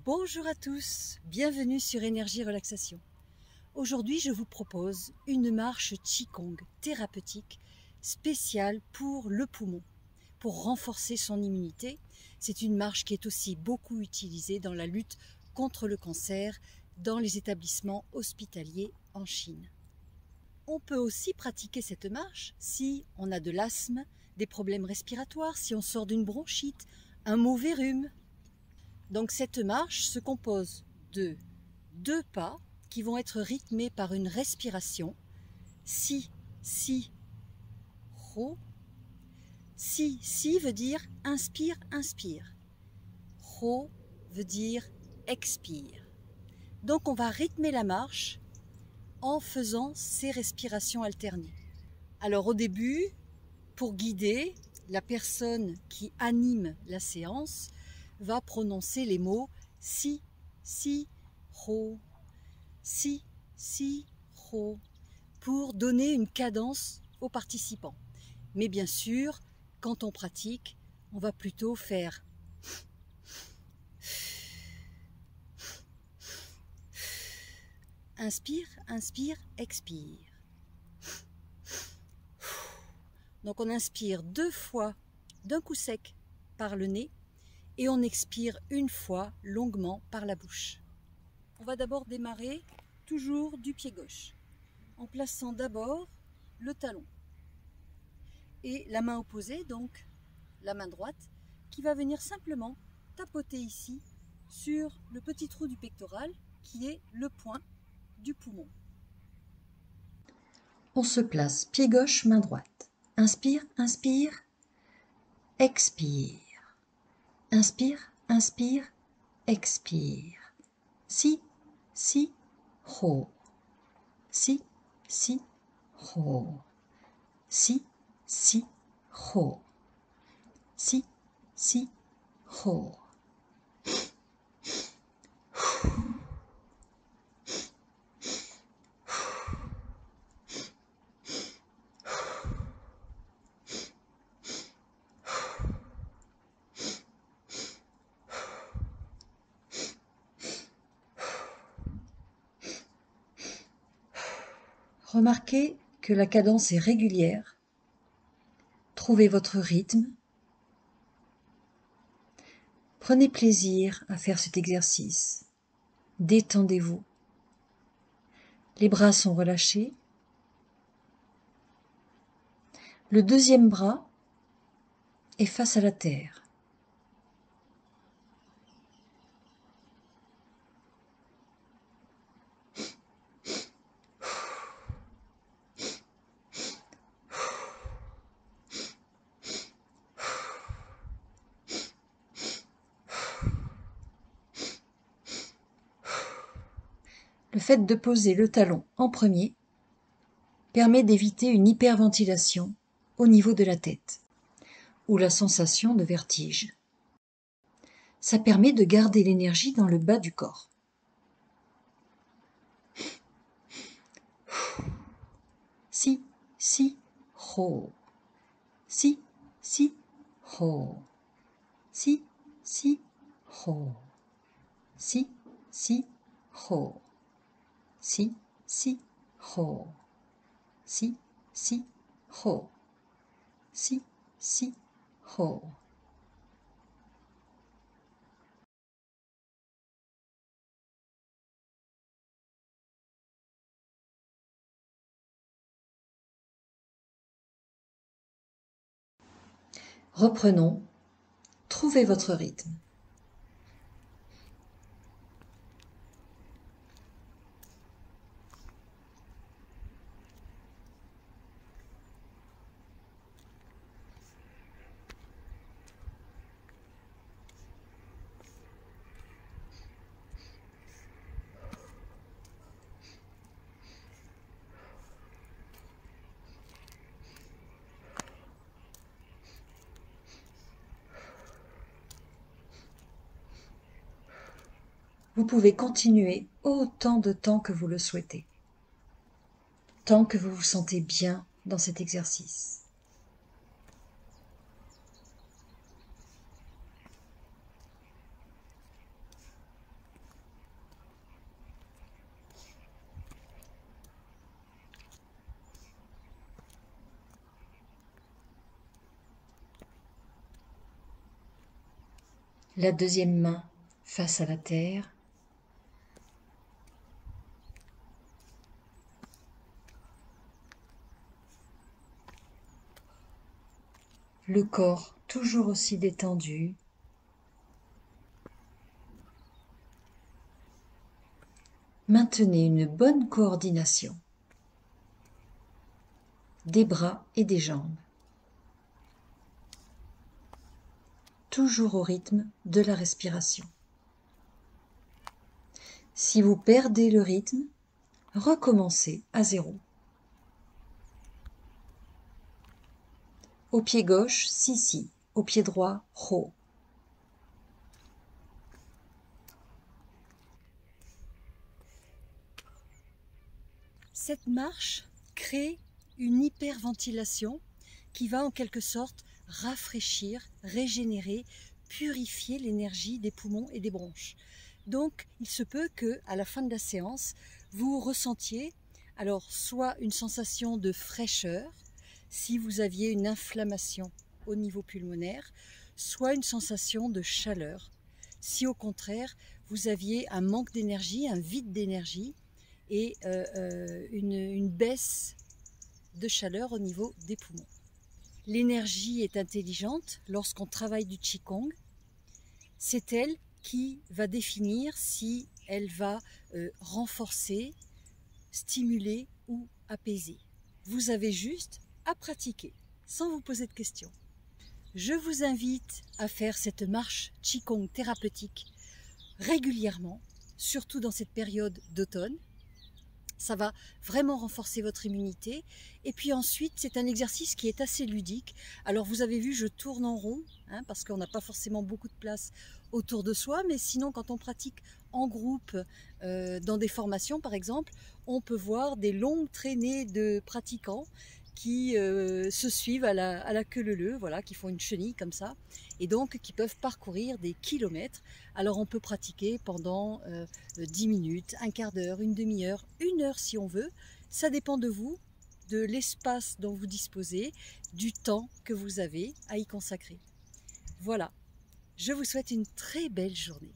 Bonjour à tous, bienvenue sur Énergie Relaxation. Aujourd'hui, je vous propose une marche Qigong thérapeutique spéciale pour le poumon, pour renforcer son immunité. C'est une marche qui est aussi beaucoup utilisée dans la lutte contre le cancer dans les établissements hospitaliers en Chine. On peut aussi pratiquer cette marche si on a de l'asthme, des problèmes respiratoires, si on sort d'une bronchite, un mauvais rhume. Donc cette marche se compose de 2 pas qui vont être rythmés par une respiration. Si, si, ho. Si veut dire inspire, inspire. Ho veut dire expire. Donc on va rythmer la marche en faisant ces respirations alternées. Alors au début, pour guider, la personne qui anime la séance va prononcer les mots si, ho, si, ho, pour donner une cadence aux participants. Mais bien sûr, quand on pratique, on va plutôt faire inspire, inspire, expire. Donc on inspire 2 fois d'un coup sec par le nez et on expire 1 fois longuement par la bouche. On va d'abord démarrer toujours du pied gauche en plaçant d'abord le talon et la main opposée, donc la main droite, qui va venir simplement tapoter ici sur le petit trou du pectoral qui est le point du poumon. On se place pied gauche, main droite. Inspire, inspire, expire. Inspire, inspire, expire. Si, ho. Si, ho. Si, ho. Si, ho. Remarquez que la cadence est régulière. Trouvez votre rythme. Prenez plaisir à faire cet exercice. Détendez-vous. Les bras sont relâchés. Le deuxième bras est face à la terre. Le fait de poser le talon en premier permet d'éviter une hyperventilation au niveau de la tête ou la sensation de vertige. Ça permet de garder l'énergie dans le bas du corps. Si, ho. Si, ho. Si, ho. Si, ho. Si, ho. Si, ho. Si, ho. Reprenons. Trouvez votre rythme. Vous pouvez continuer autant de temps que vous le souhaitez, tant que vous vous sentez bien dans cet exercice. La deuxième main face à la terre. Le corps toujours aussi détendu. Maintenez une bonne coordination des bras et des jambes, toujours au rythme de la respiration. Si vous perdez le rythme, recommencez à zéro. Au pied gauche, si, au pied droit, ho. Cette marche crée une hyperventilation qui va en quelque sorte rafraîchir, régénérer, purifier l'énergie des poumons et des bronches. Donc il se peut qu'à la fin de la séance, vous ressentiez alors soit une sensation de fraîcheur, si vous aviez une inflammation au niveau pulmonaire, soit une sensation de chaleur, si au contraire vous aviez un manque d'énergie, un vide d'énergie, et une baisse de chaleur au niveau des poumons. L'énergie est intelligente lorsqu'on travaille du Qigong. C'est elle qui va définir si elle va renforcer, stimuler ou apaiser. Vous avez juste à pratiquer sans vous poser de questions. Je vous invite à faire cette marche Qigong thérapeutique régulièrement, surtout dans cette période d'automne. Ça va vraiment renforcer votre immunité. Et puis ensuite, c'est un exercice qui est assez ludique. Alors vous avez vu, je tourne en rond, parce qu'on n'a pas forcément beaucoup de place autour de soi. Mais sinon, quand on pratique en groupe, dans des formations par exemple, on peut voir des longues traînées de pratiquants qui se suivent à la queue leu-leu, voilà, qui font une chenille comme ça, et donc qui peuvent parcourir des kilomètres. Alors on peut pratiquer pendant 10 minutes, un quart d'heure, une demi-heure, une heure si on veut. Ça dépend de vous, de l'espace dont vous disposez, du temps que vous avez à y consacrer. Voilà, je vous souhaite une très belle journée.